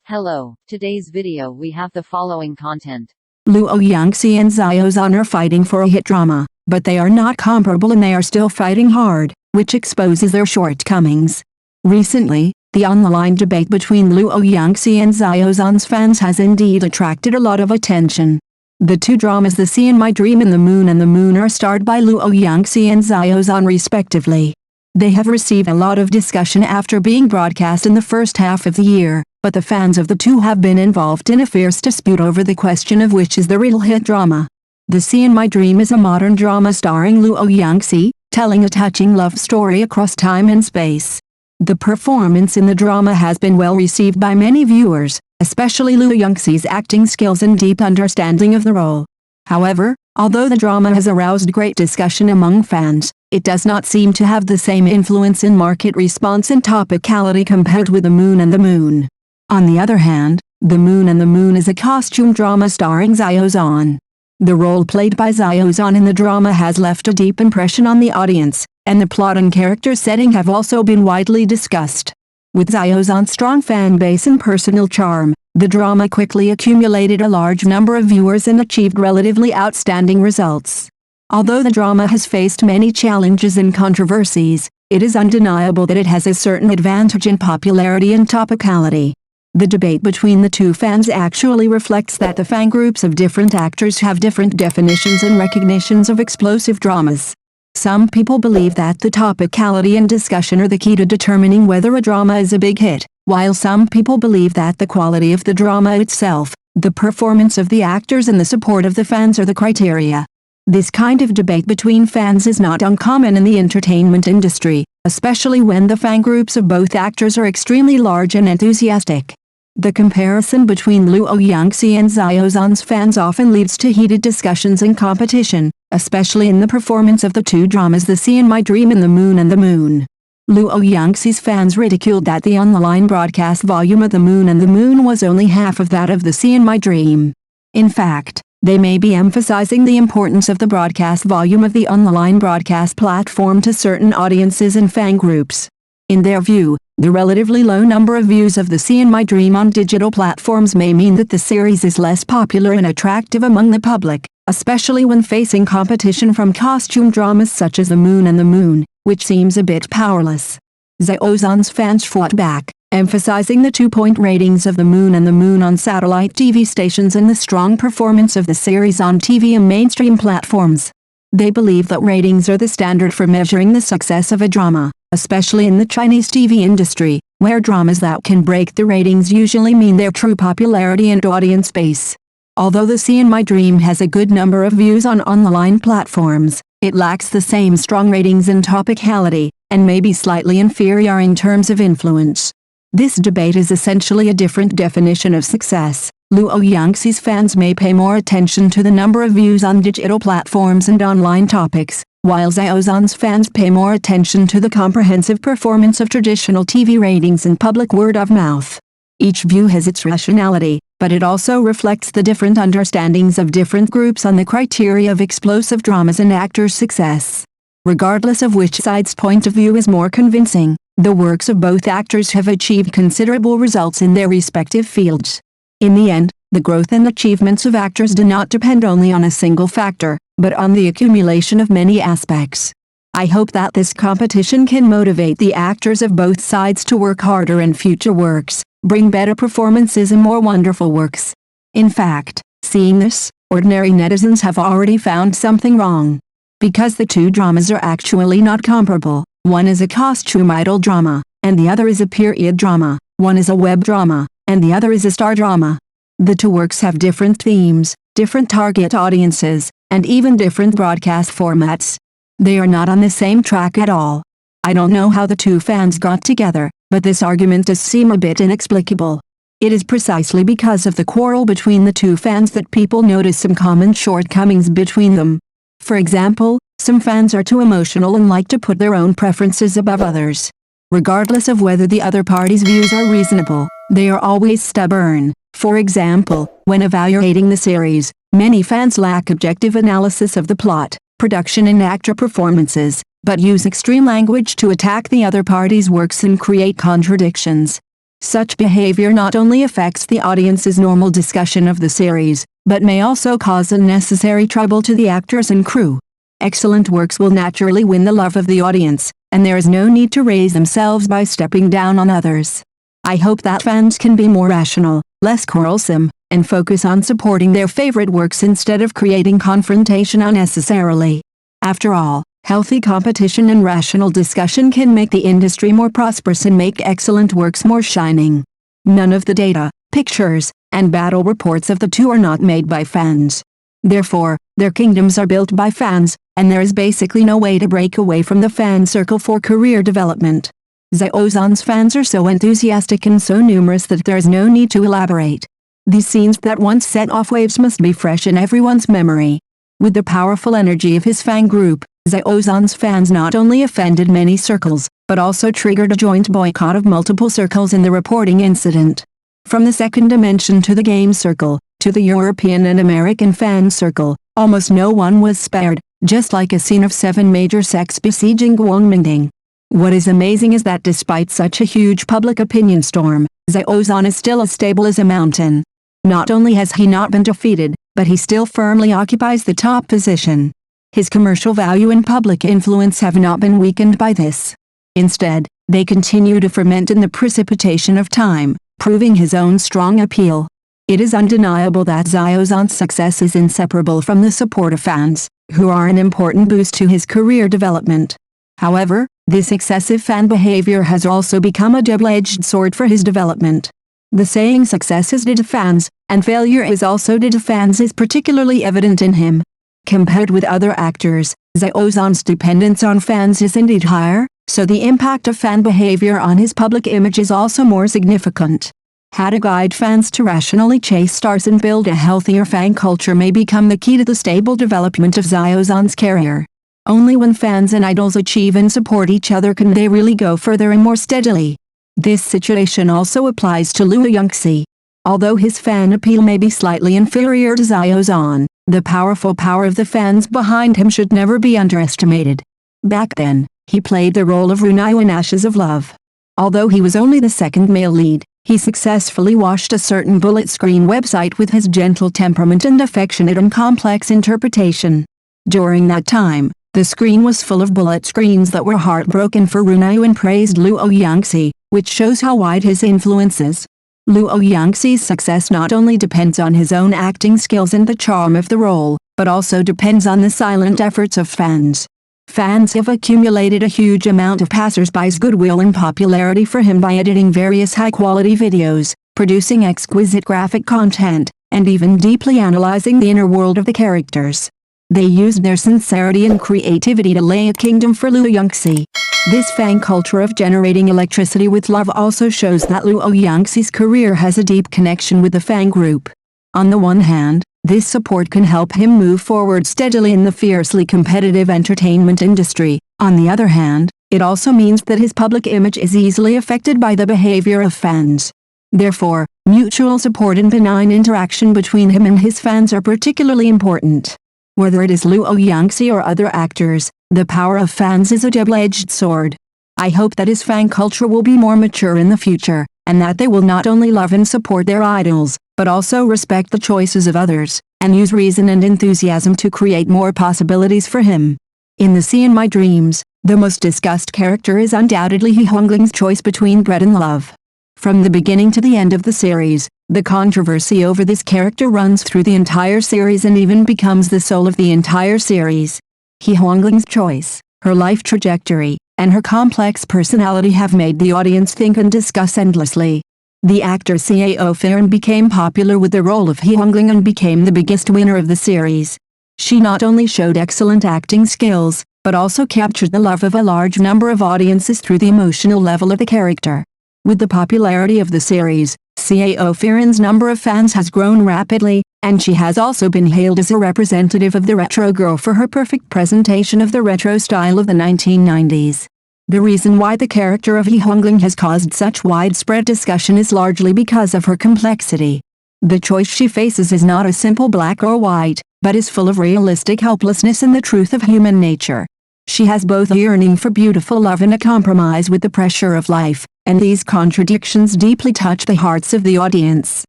Hello, today's video we have the following content. Yunxi and Zhan are fighting for a hit drama, but they are not comparable and they are still fighting hard, which exposes their shortcomings. Recently, the online debate between Yunxi and Zhan's fans has indeed attracted a lot of attention. The two dramas The Sea in My Dream and The Moon are starred by Yunxi and Zhan respectively. They have received a lot of discussion after being broadcast in the first half of the year, but the fans of the two have been involved in a fierce dispute over the question of which is the real hit drama. The Sea in My Dream is a modern drama starring Yunxi, telling a touching love story across time and space. The performance in the drama has been well received by many viewers, especially Yunxi's acting skills and deep understanding of the role. However, although the drama has aroused great discussion among fans, it does not seem to have the same influence in market response and topicality compared with The Moon. On the other hand, The Moon is a costume drama starring Zhan. The role played by Zhan in the drama has left a deep impression on the audience, and the plot and character setting have also been widely discussed. With Zhan's strong fan base and personal charm, the drama quickly accumulated a large number of viewers and achieved relatively outstanding results. Although the drama has faced many challenges and controversies, it is undeniable that it has a certain advantage in popularity and topicality. The debate between the two fans actually reflects that the fan groups of different actors have different definitions and recognitions of explosive dramas. Some people believe that the topicality and discussion are the key to determining whether a drama is a big hit, while some people believe that the quality of the drama itself, the performance of the actors and the support of the fans are the criteria. This kind of debate between fans is not uncommon in the entertainment industry, especially when the fan groups of both actors are extremely large and enthusiastic. The comparison between Yunxi and Zhan's fans often leads to heated discussions and competition, especially in the performance of the two dramas The Sea in My Dream and The Moon. Yunxi's fans ridiculed that the online broadcast volume of The Moon was only half of that of The Sea in My Dream. In fact, they may be emphasizing the importance of the broadcast volume of the online broadcast platform to certain audiences and fan groups. In their view, the relatively low number of views of The Sea in My Dream on digital platforms may mean that the series is less popular and attractive among the public, especially when facing competition from costume dramas such as The Moon, which seems a bit powerless. Zhan's fans fought back, emphasizing the 2-point ratings of The Moon on satellite TV stations and the strong performance of the series on TV and mainstream platforms. They believe that ratings are the standard for measuring the success of a drama, especially in the Chinese TV industry, where dramas that can break the ratings usually mean their true popularity and audience base. Although The Sea in My Dream has a good number of views on online platforms, it lacks the same strong ratings and topicality, and may be slightly inferior in terms of influence. This debate is essentially a different definition of success. Yunxi's fans may pay more attention to the number of views on digital platforms and online topics, while Zhan's fans pay more attention to the comprehensive performance of traditional TV ratings and public word of mouth. Each view has its rationality, but it also reflects the different understandings of different groups on the criteria of explosive dramas and actors' success. Regardless of which side's point of view is more convincing, the works of both actors have achieved considerable results in their respective fields. In the end, the growth and achievements of actors do not depend only on a single factor, but on the accumulation of many aspects. I hope that this competition can motivate the actors of both sides to work harder in future works, bring better performances and more wonderful works. In fact, seeing this, ordinary netizens have already found something wrong. Because the two dramas are actually not comparable, one is a costume idol drama, and the other is a period drama, one is a web drama, and the other is a star drama. The two works have different themes, different target audiences, and even different broadcast formats. They are not on the same track at all. I don't know how the two fans got together, but this argument does seem a bit inexplicable. It is precisely because of the quarrel between the two fans that people notice some common shortcomings between them. For example, some fans are too emotional and like to put their own preferences above others. Regardless of whether the other party's views are reasonable, they are always stubborn. For example, when evaluating the series, many fans lack objective analysis of the plot, production and actor performances, but use extreme language to attack the other party's works and create contradictions. Such behavior not only affects the audience's normal discussion of the series, but may also cause unnecessary trouble to the actors and crew. Excellent works will naturally win the love of the audience, and there is no need to raise themselves by stepping down on others. I hope that fans can be more rational, less quarrelsome, and focus on supporting their favorite works instead of creating confrontation unnecessarily. After all, healthy competition and rational discussion can make the industry more prosperous and make excellent works more shining. None of the data, pictures, and battle reports of the two are not made by fans. Therefore, their kingdoms are built by fans, and there is basically no way to break away from the fan circle for career development. Zhan's fans are so enthusiastic and so numerous that there is no need to elaborate. These scenes that once set off waves must be fresh in everyone's memory. With the powerful energy of his fan group, Zhan's fans not only offended many circles, but also triggered a joint boycott of multiple circles in the reporting incident. From the second dimension to the game circle, to the European and American fan circle, almost no one was spared, just like a scene of 7 major sects besieging Guangmingding. What is amazing is that despite such a huge public opinion storm, Zhan is still as stable as a mountain. Not only has he not been defeated, but he still firmly occupies the top position. His commercial value and public influence have not been weakened by this. Instead, they continue to ferment in the precipitation of time, proving his own strong appeal. It is undeniable that Zhan's success is inseparable from the support of fans, who are an important boost to his career development. However, this excessive fan behavior has also become a double-edged sword for his development. The saying success is due to fans, and failure is also due to fans is particularly evident in him. Compared with other actors, Zhan's dependence on fans is indeed higher, so the impact of fan behavior on his public image is also more significant. How to guide fans to rationally chase stars and build a healthier fan culture may become the key to the stable development of Zhan's career. Only when fans and idols achieve and support each other can they really go further and more steadily. This situation also applies to Yunxi. Although his fan appeal may be slightly inferior to Zhan, the powerful power of the fans behind him should never be underestimated. Back then, he played the role of Runai in Ashes of Love. Although he was only the second male lead, he successfully washed a certain bullet screen website with his gentle temperament and affectionate and complex interpretation. During that time, the screen was full of bullet screens that were heartbroken for Runai and praised Yunxi, which shows how wide his influence is. Yunxi's success not only depends on his own acting skills and the charm of the role, but also depends on the silent efforts of fans. Fans have accumulated a huge amount of passers-by's goodwill and popularity for him by editing various high-quality videos, producing exquisite graphic content, and even deeply analyzing the inner world of the characters. They used their sincerity and creativity to lay a kingdom for Yunxi. This fan culture of generating electricity with love also shows that Yunxi's career has a deep connection with the fan group. On the one hand, this support can help him move forward steadily in the fiercely competitive entertainment industry. On the other hand, it also means that his public image is easily affected by the behavior of fans. Therefore, mutual support and benign interaction between him and his fans are particularly important. Whether it is Yunxi or other actors, the power of fans is a double-edged sword. I hope that his fan culture will be more mature in the future, and that they will not only love and support their idols, but also respect the choices of others, and use reason and enthusiasm to create more possibilities for him. In The Sea in My Dreams, the most discussed character is undoubtedly Huangling's choice between bread and love. From the beginning to the end of the series, the controversy over this character runs through the entire series and even becomes the soul of the entire series. Huangling's choice, her life trajectory, and her complex personality have made the audience think and discuss endlessly. The actor Xiao became popular with the role of Huangling and became the biggest winner of the series. She not only showed excellent acting skills, but also captured the love of a large number of audiences through the emotional level of the character. With the popularity of the series, Xiao's number of fans has grown rapidly, and she has also been hailed as a representative of the retro girl for her perfect presentation of the retro style of the 1990s. The reason why the character of Huangling has caused such widespread discussion is largely because of her complexity. The choice she faces is not a simple black or white, but is full of realistic helplessness and the truth of human nature. She has both a yearning for beautiful love and a compromise with the pressure of life, and these contradictions deeply touch the hearts of the audience.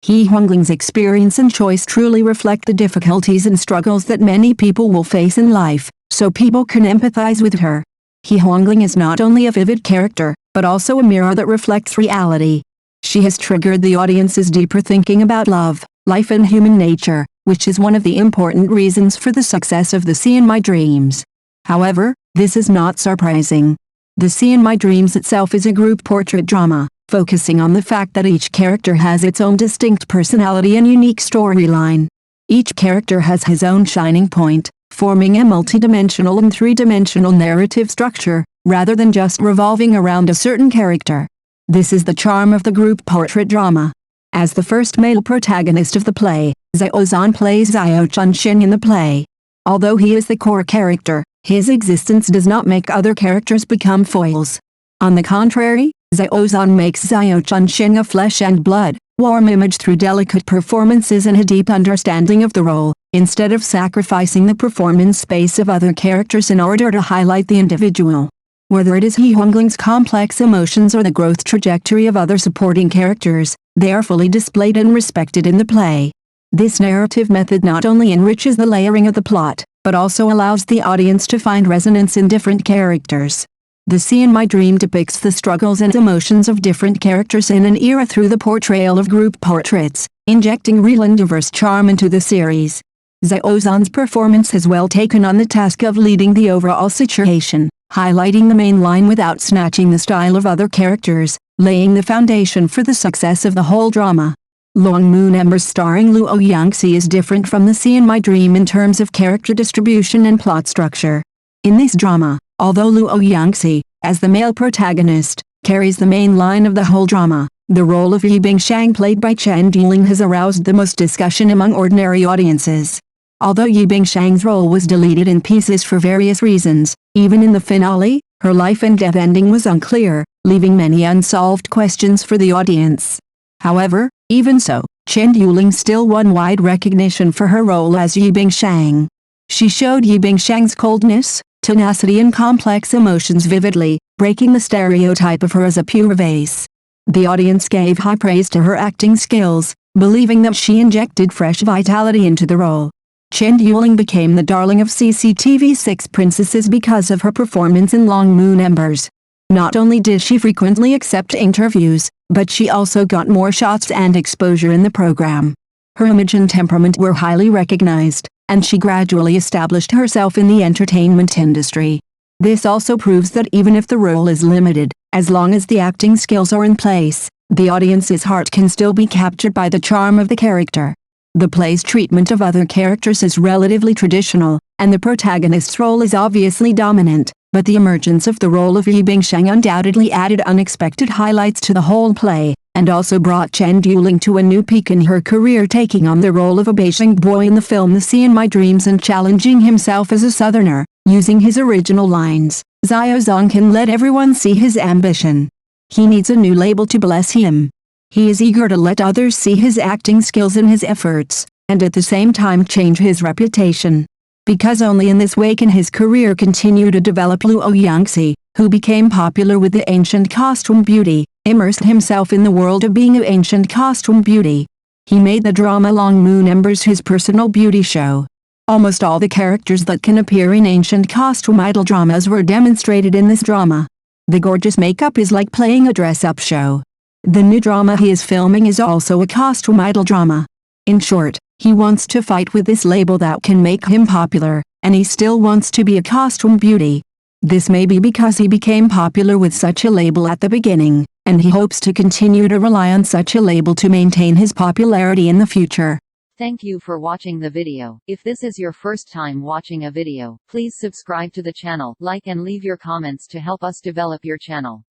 He Huangling's experience and choice truly reflect the difficulties and struggles that many people will face in life, so people can empathize with her. He Huangling is not only a vivid character, but also a mirror that reflects reality. She has triggered the audience's deeper thinking about love, life and human nature, which is one of the important reasons for the success of The Sea in My Dreams. However, this is not surprising. The Sea in My Dreams itself is a group portrait drama, focusing on the fact that each character has its own distinct personality and unique storyline. Each character has his own shining point, forming a multidimensional and three-dimensional narrative structure, rather than just revolving around a certain character. This is the charm of the group portrait drama. As the first male protagonist of the play, Zhan plays Xiao Chunxin in the play. Although he is the core character, his existence does not make other characters become foils. On the contrary, Zhan makes Xiao Chunxin a flesh and blood, warm image through delicate performances and a deep understanding of the role, instead of sacrificing the performance space of other characters in order to highlight the individual. Whether it is He Huangling's complex emotions or the growth trajectory of other supporting characters, they are fully displayed and respected in the play. This narrative method not only enriches the layering of the plot, but also allows the audience to find resonance in different characters. The Sea in My Dream depicts the struggles and emotions of different characters in an era through the portrayal of group portraits, injecting real and diverse charm into the series. Zhan's performance has well taken on the task of leading the overall situation, highlighting the main line without snatching the style of other characters, laying the foundation for the success of the whole drama. Long Moon Embers starring Yunxi is different from The Sea in My Dream in terms of character distribution and plot structure. In this drama, although Yunxi, as the male protagonist, carries the main line of the whole drama, the role of Yibingshang played by Chen Duling has aroused the most discussion among ordinary audiences. Although Yibingshang's role was deleted in pieces for various reasons, even in the finale, her life and death ending was unclear, leaving many unsolved questions for the audience. However, even so, Chen Duling still won wide recognition for her role as Yibingshang. She showed Yibingshang's coldness, tenacity and complex emotions vividly, breaking the stereotype of her as a pure vase. The audience gave high praise to her acting skills, believing that she injected fresh vitality into the role. Chen Duling became the darling of CCTV6 princesses because of her performance in Long Moon Embers. Not only did she frequently accept interviews, but she also got more shots and exposure in the program. Her image and temperament were highly recognized, and she gradually established herself in the entertainment industry. This also proves that even if the role is limited, as long as the acting skills are in place, the audience's heart can still be captured by the charm of the character. The play's treatment of other characters is relatively traditional, and the protagonist's role is obviously dominant, but the emergence of the role of Yibingshang undoubtedly added unexpected highlights to the whole play, and also brought Chen Duling to a new peak in her career, taking on the role of a Beijing boy in the film The Sea in My Dreams and challenging himself as a southerner, using his original lines. Zhan can let everyone see his ambition. He needs a new label to bless him. He is eager to let others see his acting skills and his efforts, and at the same time change his reputation. Because only in this way can his career continue to develop. Yunxi, who became popular with the ancient costume beauty, immersed himself in the world of being an ancient costume beauty. He made the drama Long Moon Embers his personal beauty show. Almost all the characters that can appear in ancient costume idol dramas were demonstrated in this drama. The gorgeous makeup is like playing a dress-up show. The new drama he is filming is also a costume idol drama. In short, he wants to fight with this label that can make him popular, and he still wants to be a costume beauty. This may be because he became popular with such a label at the beginning, and he hopes to continue to rely on such a label to maintain his popularity in the future. Thank you for watching the video. If this is your first time watching a video, please subscribe to the channel, like and leave your comments to help us develop your channel.